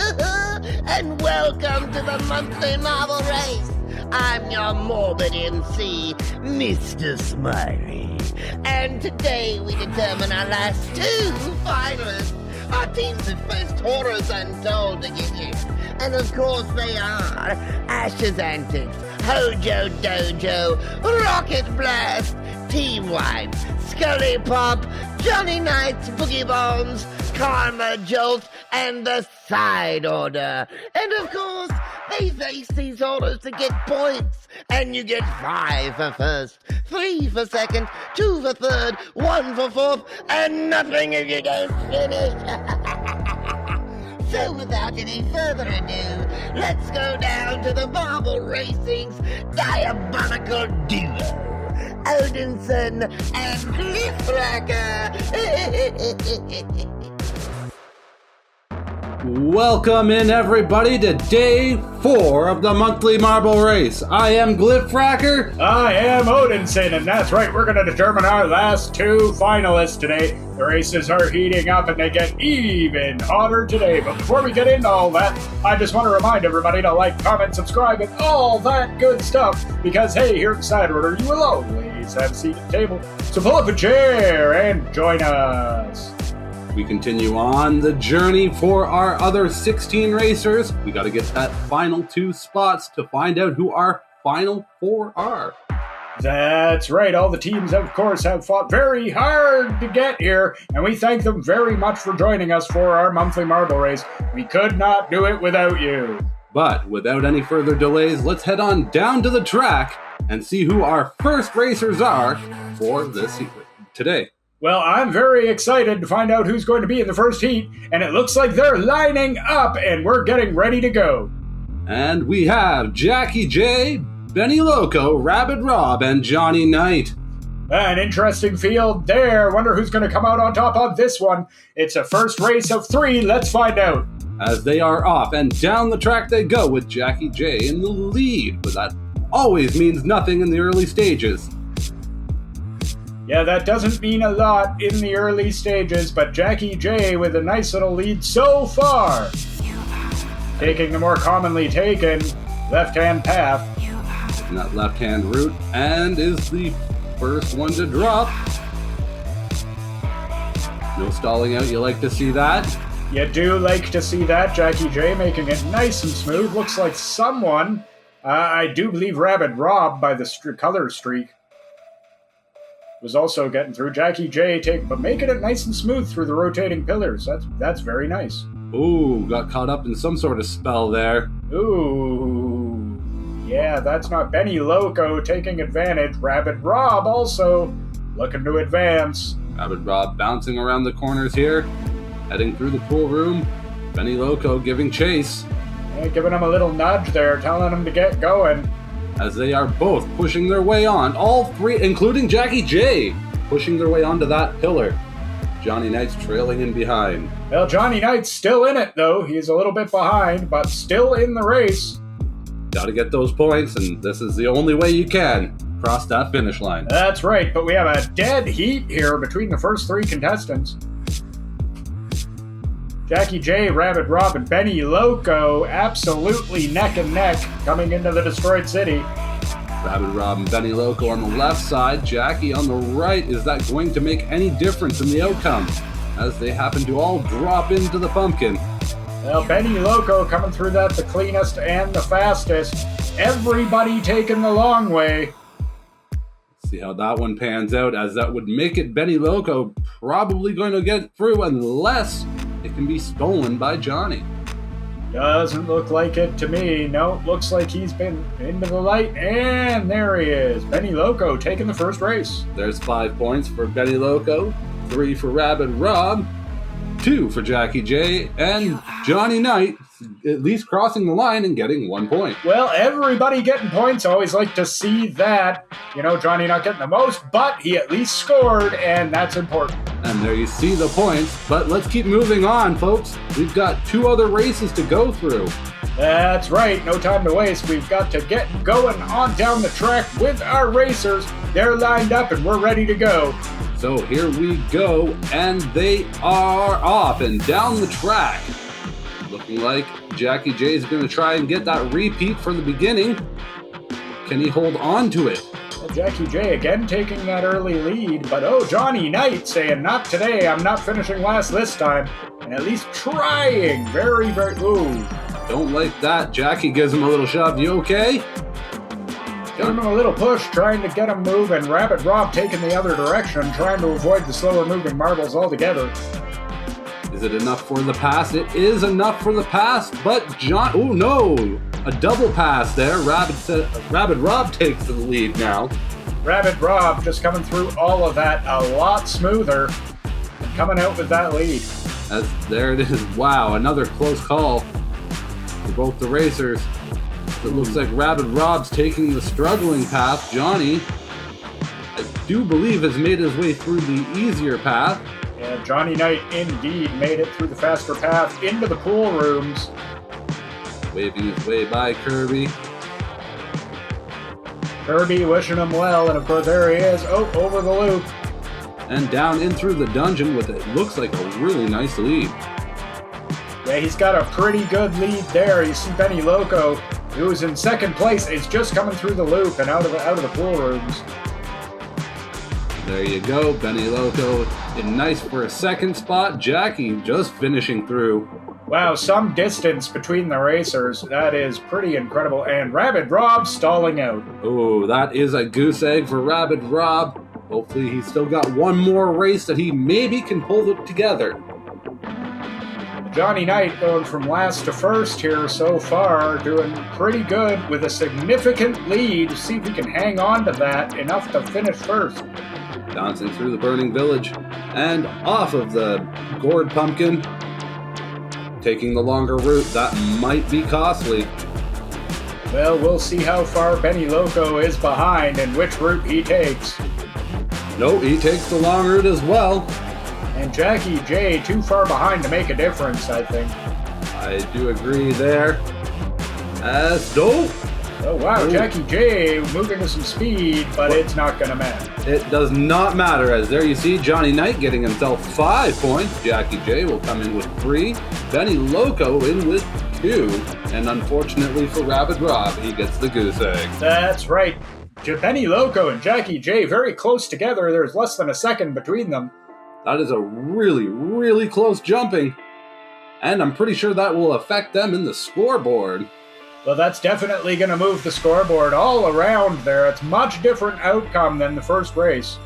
And welcome to the monthly marble race. I'm your morbid MC, Mr. Smiley. And today we determine our last two finalists. Our teams have faced horrors untold to get you. And of course they are Ash's Antics, Hojo Dojo, Rocket Blast, Team Wipe, Scully Pop, Johnny Knight's Boogie Bombs, Karma Jolt, and the Side Order. And of course, they face these orders to get points. And you get 5 for first, 3 for second, 2 for third, 1 for fourth, and nothing if you don't finish. So without any further ado, let's go down to the Marble Racing's diabolical duo. Odinson and Cliffracker. Welcome in everybody to day 4 of the monthly marble race. I am Glyphracker. I am Odinson, and that's right, we're going to determine our last 2 finalists today. The races are heating up and they get even hotter today. But before we get into all that, I just want to remind everybody to like, comment, subscribe, and all that good stuff. Because hey, here at the Side Order, you will always have a seat at the table. So pull up a chair and join us. We continue on the journey for our other 16 racers. We got to get that final 2 spots to find out who our final 4 are. That's right. All the teams, of course, have fought very hard to get here, and we thank them very much for joining us for our monthly marble race. We could not do it without you. But without any further delays, let's head on down to the track and see who our first racers are for this today. Well, I'm very excited to find out who's going to be in the first heat, and it looks like they're lining up, and we're getting ready to go. And we have Jackie J, Benny Loco, Rabid Rob, and Johnny Knight. An interesting field there. Wonder who's going to come out on top on this one. It's a first race of 3. Let's find out. As they are off, and down the track they go with Jackie J in the lead, but that always means nothing in the early stages. Yeah, that doesn't mean a lot in the early stages, but Jackie J with a nice little lead so far. Taking the more commonly taken left-hand path. In that left-hand route, and is the first one to drop. No stalling out, you like to see that? You do like to see that, Jackie J making it nice and smooth. Looks like someone, I do believe Rabid Rob by the color streak, was also getting through. Jackie J but making it nice and smooth through the rotating pillars. That's very nice. Ooh, got caught up in some sort of spell there. Ooh, yeah, that's not Benny Loco taking advantage. Rabid Rob also looking to advance. Rabid Rob bouncing around the corners here, heading through the pool room. Benny Loco giving chase. Yeah, giving him a little nudge there, telling him to get going. As they are both pushing their way on, all 3, including Jackie J, pushing their way onto that pillar. Johnny Knight's trailing in behind. Well, Johnny Knight's still in it, though. He's a little bit behind, but still in the race. Gotta get those points, and this is the only way you can cross that finish line. That's right, but we have a dead heat here between the first 3 contestants. Jackie J, Rabid Rob, and Benny Loco absolutely neck and neck coming into the destroyed city. Rabid Rob and Benny Loco on the left side, Jackie on the right. Is that going to make any difference in the outcome as they happen to all drop into the pumpkin? Well, Benny Loco coming through that the cleanest and the fastest. Everybody taking the long way. See how that one pans out, as that would make it Benny Loco probably going to get through unless it can be stolen by Johnny. Doesn't look like it to me. No, looks like he's been into the light, and there he is. Benny Loco taking the first race. There's 5 points for Benny Loco, 3 for Rabid Rob, 2 for Jackie J, and Johnny Knight at least crossing the line and getting 1 point. Well, everybody getting points. Always like to see that. You know, Johnny not getting the most, but he at least scored, and that's important. And there you see the points, but let's keep moving on, folks. We've got 2 other races to go through. That's right, no time to waste. We've got to get going on down the track with our racers. They're lined up and we're ready to go. So here we go, and they are off and down the track. Looking like Jackie J is going to try and get that repeat from the beginning. Can he hold on to it? Well, Jackie J again taking that early lead, but Johnny Knight saying, not today, I'm not finishing last this time. And at least trying. Very, very, ooh. Don't like that. Jackie gives him a little shove. You okay? Giving him a little push, trying to get him moving. Rabbit Rob taking the other direction, trying to avoid the slower moving marbles altogether. Is it enough for the pass? It is enough for the pass, but oh no! A double pass there. Rabbit Rob takes the lead now. Rabbit Rob just coming through all of that a lot smoother and coming out with that lead. There it is. Wow, another close call for both the racers. It looks like Rabbit Rob's taking the struggling path. Johnny, I do believe, has made his way through the easier path. Yeah, Johnny Knight indeed made it through the faster path into the pool rooms. Waving his way by Kirby. Kirby wishing him well, and of course there he is. Oh, over the loop. And down in through the dungeon with it looks like a really nice lead. Yeah, he's got a pretty good lead there. You see Benny Loco, who's in second place, is just coming through the loop and out of the pool rooms. There you go, Benny Loco in nice for a second spot. Jackie just finishing through. Wow, some distance between the racers. That is pretty incredible. And Rabbit Rob stalling out. Oh, that is a goose egg for Rabbit Rob. Hopefully he's still got one more race that he maybe can pull it together. Johnny Knight going from last to first here so far, doing pretty good with a significant lead. See if he can hang on to that enough to finish first. Bouncing through the burning village and off of the gourd pumpkin. Taking the longer route. That might be costly. Well, we'll see how far Benny Loco is behind and which route he takes. No, he takes the long route as well. And Jackie J too far behind to make a difference, I think. I do agree there. Oh wow, Jackie J moving with some speed, but it's not going to matter. It does not matter, as there you see Johnny Knight getting himself 5 points. Jackie J will come in with 3. Benny Loco in with 2. And unfortunately for Rabbit Rob, he gets the goose egg. That's right. Benny Loco and Jackie J very close together. There's less than a second between them. That is a really, really close jumping. And I'm pretty sure that will affect them in the scoreboard. Well, that's definitely going to move the scoreboard all around there. It's much different outcome than the first race.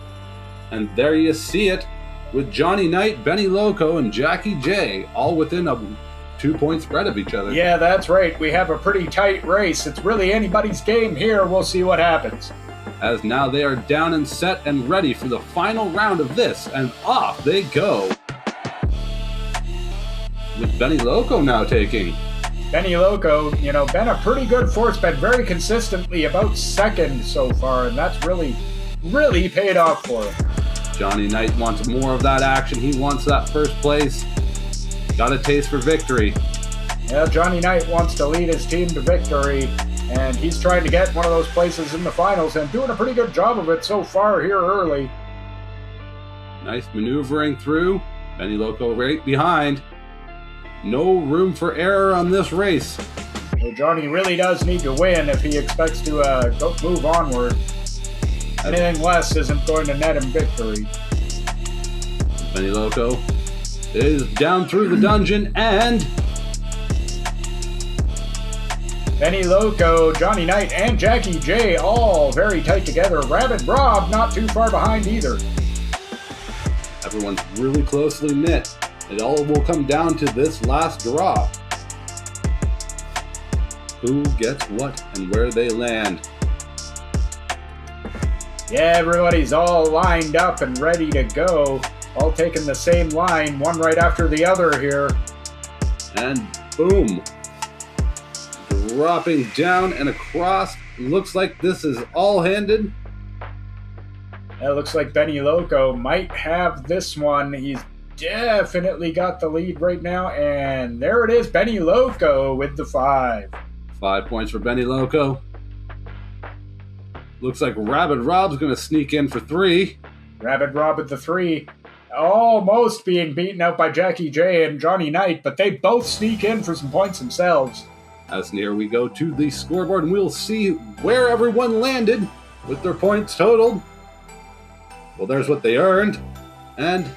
And there you see it, with Johnny Knight, Benny Loco, and Jackie J all within a 2-point spread of each other. Yeah, that's right. We have a pretty tight race. It's really anybody's game here. We'll see what happens. As now they are down and set and ready for the final round of this, and off they go. With Benny Loco now taking. Benny Loco, been a pretty good force, been very consistently about second so far, and that's really, really paid off for him. Johnny Knight wants more of that action. He wants that first place. Got a taste for victory. Yeah, Johnny Knight wants to lead his team to victory, and he's trying to get one of those places in the finals and doing a pretty good job of it so far here early. Nice maneuvering through. Benny Loco right behind. No room for error on this race. So Johnny really does need to win if he expects to move onward. Anything less isn't going to net him victory. Benny Loco is down through the dungeon, and Benny Loco, Johnny Knight, and Jackie J all very tight together. Rabbit Rob not too far behind either. Everyone's really closely knit. It all will come down to this last draw. Who gets what and where they land. Yeah, everybody's all lined up and ready to go. All taking the same line, one right after the other here. And boom. Dropping down and across. Looks like this is all-handed. It looks like Benny Loco might have this one. He's definitely got the lead right now, and there it is, Benny Loco with the 5. 5 points for Benny Loco. Looks like Rabbit Rob's going to sneak in for 3. Rabbit Rob with the 3. almost being beaten out by Jackie J and Johnny Knight, but they both sneak in for some points themselves. As here we go to the scoreboard, and we'll see where everyone landed with their points totaled. Well, there's what they earned, and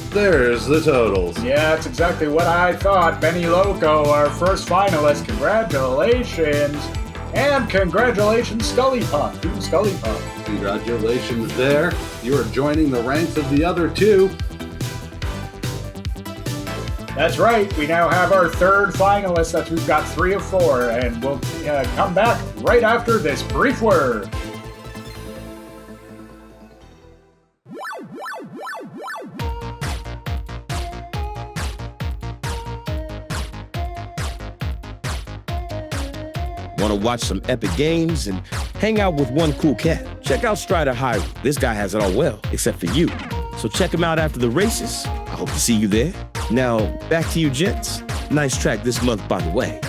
there's the totals. Yeah, that's exactly what I thought. Benny Loco, our first finalist. Congratulations. And congratulations, Scully Pop. Team Scully Pop. Congratulations there. You are joining the ranks of the other two. That's right. We now have our third finalist. We've got 3 of 4. And we'll come back right after this brief word. Want to watch some epic games and hang out with one cool cat? Check out Strider Hyrule. This guy has it all well, except for you. So check him out after the races. I hope to see you there. Now, back to you, gents. Nice track this month, by the way.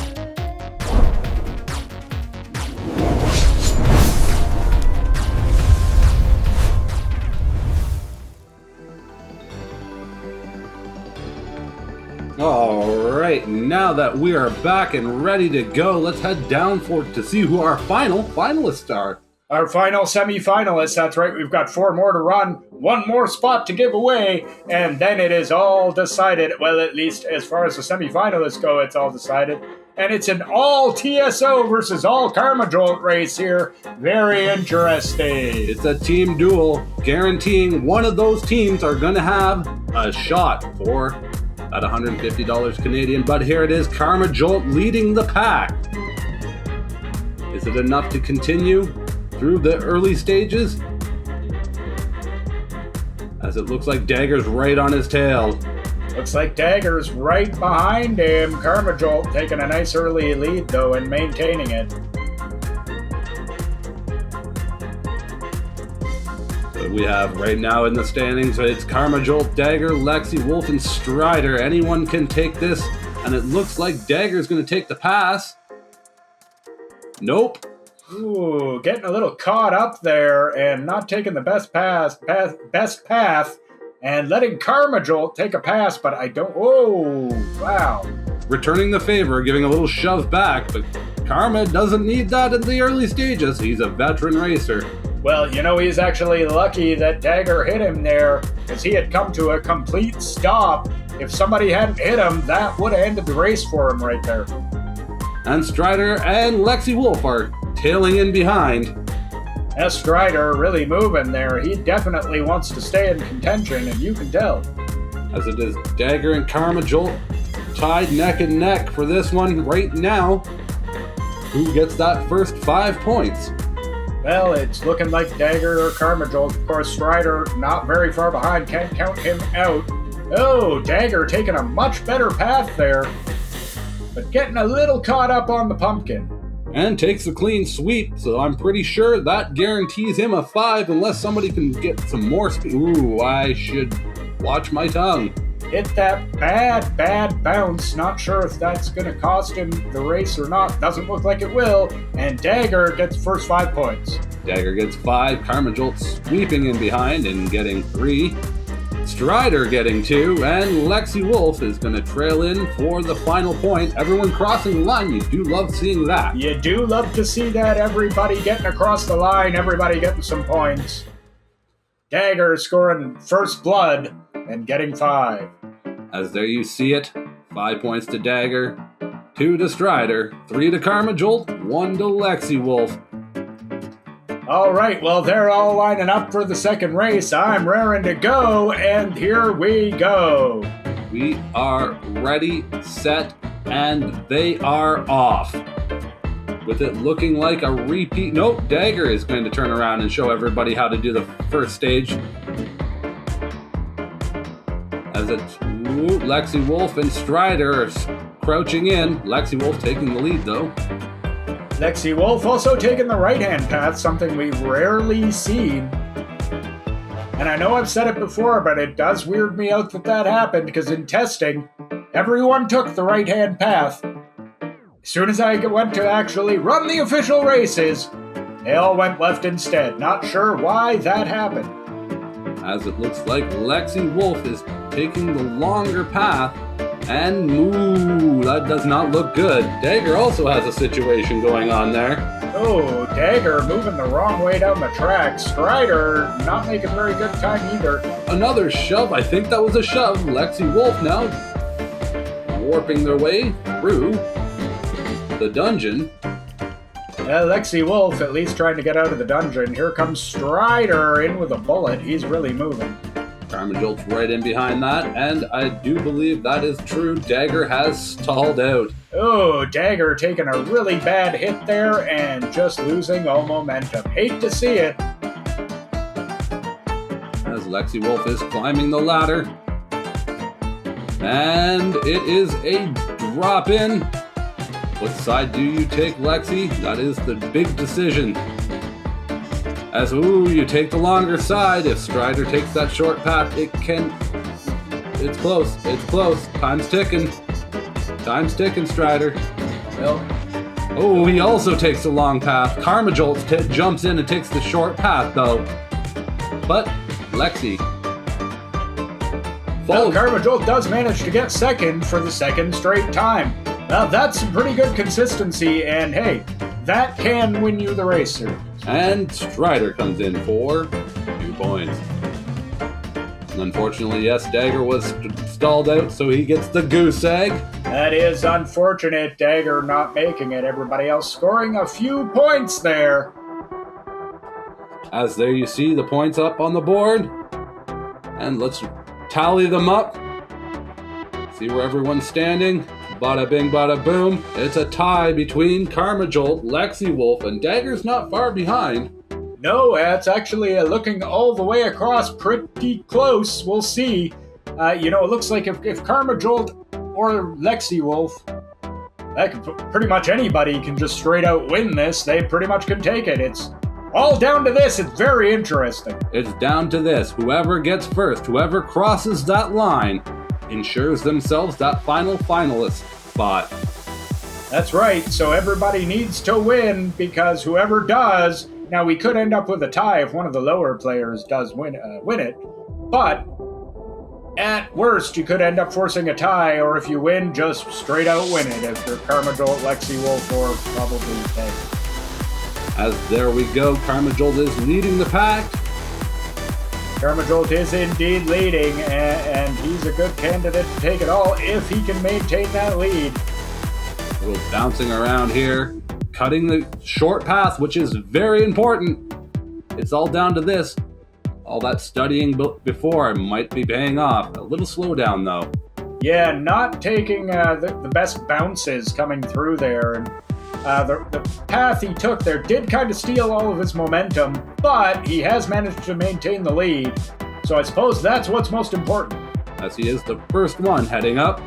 Alright, now that we are back and ready to go, let's head down to see who our final finalists are. Our final semi-finalists, that's right, we've got 4 more to run, 1 more spot to give away, and then it is all decided. Well, at least as far as the semi-finalists go, it's all decided. And it's an all TSO versus all Karma Jolt race here. Very interesting. It's a team duel, guaranteeing one of those teams are going to have a shot for at $150 Canadian, but here it is, Karma Jolt leading the pack. Is it enough to continue through the early stages? As it looks like Dagger's right on his tail. Looks like Dagger's right behind him. Karma Jolt taking a nice early lead though and maintaining it. We have right now in the standings, it's Karma Jolt, Dagger, Lexi, Wolf, and Strider. Anyone can take this, and it looks like Dagger's going to take the pass. Nope. Ooh, getting a little caught up there and not taking the best path, and letting Karma Jolt take a pass, but I don't... Oh, wow. Returning the favor, giving a little shove back, but Karma doesn't need that in the early stages. He's a veteran racer. Well, you know, he's actually lucky that Dagger hit him there, because he had come to a complete stop. If somebody hadn't hit him, that would have ended the race for him right there. And Strider and Lexi Wolf are tailing in behind. That Strider really moving there. He definitely wants to stay in contention, and you can tell. As it is Dagger and Karma Jolt tied neck and neck for this one right now. Who gets that first 5 points? Well, it's looking like Dagger or Karma Jolt. Of course, Strider not very far behind. Can't count him out. Oh, Dagger taking a much better path there, but getting a little caught up on the pumpkin. And takes a clean sweep, so I'm pretty sure that guarantees him a 5 unless somebody can get some more speed. Ooh, I should watch my tongue. Hit that bad bounce. Not sure if that's going to cost him the race or not. Doesn't look like it will. And Dagger gets first 5 points. Dagger gets 5. Karma Jolt sweeping in behind and getting 3. Strider getting 2. And Lexi Wolf is going to trail in for the final point. Everyone crossing the line. You do love seeing that. You do love to see that. Everybody getting across the line. Everybody getting some points. Dagger scoring first blood and getting 5. As there you see it, 5 points to Dagger, 2 to Strider, 3 to Karma Jolt, 1 to Lexi Wolf. All right, well, they're all lining up for the second race. I'm raring to go, and here we go. We are ready, set, and they are off. With it looking like a repeat. Nope, Dagger is going to turn around and show everybody how to do the first stage. As it's Lexi Wolf and Strider are crouching in. Lexi Wolf taking the lead, though. Lexi Wolf also taking the right-hand path, something we've rarely seen. And I know I've said it before, but it does weird me out that happened, because in testing, everyone took the right-hand path. As soon as I went to actually run the official races, They all went left instead. Not sure why that happened. As it looks like Lexi Wolf is taking the longer path. And ooh, that does not look good. Dagger also has a situation going on there. Oh, Dagger moving the wrong way down the track. Strider not making very good time either. Another shove. I think that was a shove. Lexi Wolf now warping their way through the dungeon. Lexi Wolf at least trying to get out of the dungeon. Here comes Strider in with a bullet. He's really moving. Karma Jolt's right in behind that, and I do believe that is true. Dagger has stalled out. Oh, Dagger taking a really bad hit there and just losing all momentum. Hate to see it. As Lexi Wolf is climbing the ladder. And it is a drop in. What side do you take, Lexi? That is the big decision. As, ooh, you take the longer side. If Strider takes that short path, it's close, Time's ticking, Strider. Well, Oh, he also takes the long path. Karma Jolt jumps in and takes the short path, though. But, Lexi. well, Karma Jolt does manage to get second for the second straight time. Now, that's some pretty good consistency, and hey, that can win you the race, sir. And Strider comes in for 2 points. Unfortunately, yes, Dagger was stalled out, so he gets the goose egg. That is unfortunate. Dagger not making it. Everybody else scoring a few points there. As there you see the points up on the board. And let's tally them up. See where everyone's standing. Bada bing, bada boom. It's a tie between Karma Jolt, Lexi Wolf, and Dagger's not far behind. No, it's actually looking all the way across pretty close. We'll see. It looks like if Karma Jolt or Lexi Wolf, pretty much anybody can just straight out win this. They pretty much can take it. It's all down to this. It's very interesting. It's down to this. Whoever gets first, whoever crosses that line, ensures themselves that final finalist spot. That's right. So everybody needs to win, because whoever does, now we could end up with a tie if one of the lower players does win it, but at worst you could end up forcing a tie, or if you win, just straight out win it if you're Karma Jolt, Lexi Wolf, or probably Dagger. As there we go, Karma Jolt is leading the pack. Karma Jolt is indeed leading, and he's a good candidate to take it all if he can maintain that lead. A little bouncing around here, cutting the short path, which is very important. It's all down to this. All that studying before might be paying off. A little slowdown, though. Yeah, not taking the best bounces coming through there. And the path he took there did kind of steal all of his momentum, but he has managed to maintain the lead. So I suppose that's what's most important. As he is the first one heading up.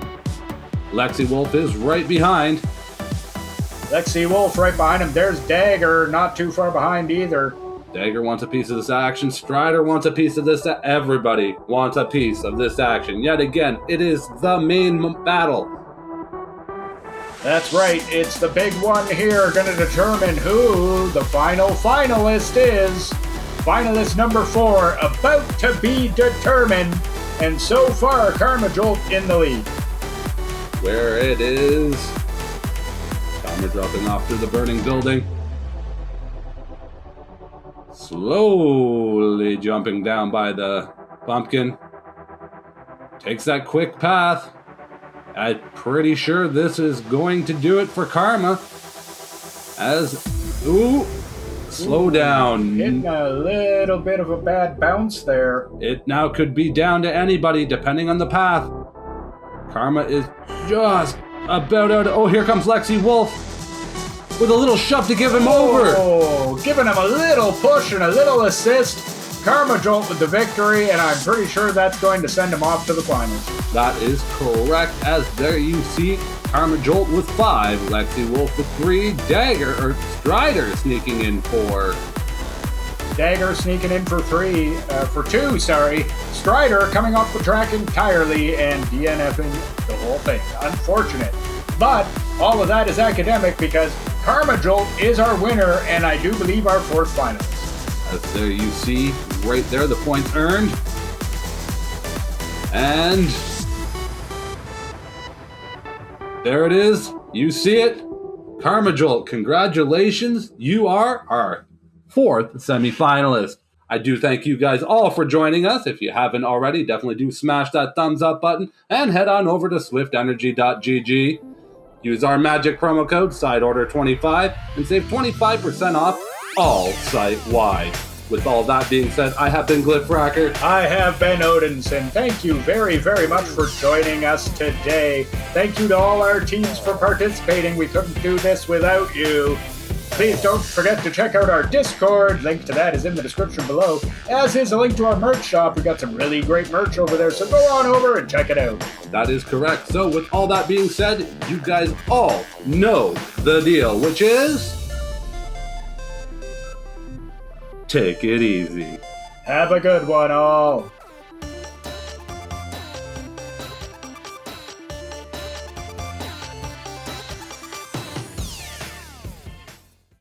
Lexi Wolf is right behind. Lexi Wolf right behind him. There's Dagger, not too far behind either. Dagger wants a piece of this action. Strider wants a piece of this. Everybody wants a piece of this action. Yet again, it is the main battle. That's right. It's the big one here, going to determine who the final finalist is. Finalist number 4 about to be determined. And so far, Karma Jolt in the lead. Where it is. Karma dropping off through the burning building. Slowly jumping down by the pumpkin. Takes that quick path. I'm pretty sure this is going to do it for Karma. Slow down. Hitting a little bit of a bad bounce there. It now could be down to anybody depending on the path. Karma is just about out. Oh, here comes Lexi Wolf with a little shove to give him over. Oh, giving him a little push and a little assist. Karma Jolt with the victory, and I'm pretty sure that's going to send him off to the finals. That is correct, as there you see Karma Jolt with 5, Lexi Wolf with 3, Strider sneaking in for... Dagger sneaking in for 2, Strider coming off the track entirely and DNFing the whole thing. Unfortunate. But all of that is academic because Karma Jolt is our winner, and I do believe our fourth finalist. As there you see, right there, the points earned. And there it is. You see it. Karma Jolt, congratulations. You are our fourth semifinalist. I do thank you guys all for joining us. If you haven't already, definitely do smash that thumbs up button and head on over to swiftenergy.gg. Use our magic promo code SIDEORDER25 and save 25% off all site-wide. With all that being said, I have been Glyphracker. I have been Odinson. Thank you very, very much for joining us today. Thank you to all our teams for participating. We couldn't do this without you. Please don't forget to check out our Discord. Link to that is in the description below, as is a link to our merch shop. We got some really great merch over there, so go on over and check it out. That is correct. So with all that being said, you guys all know the deal, which is... take it easy. Have a good one, all.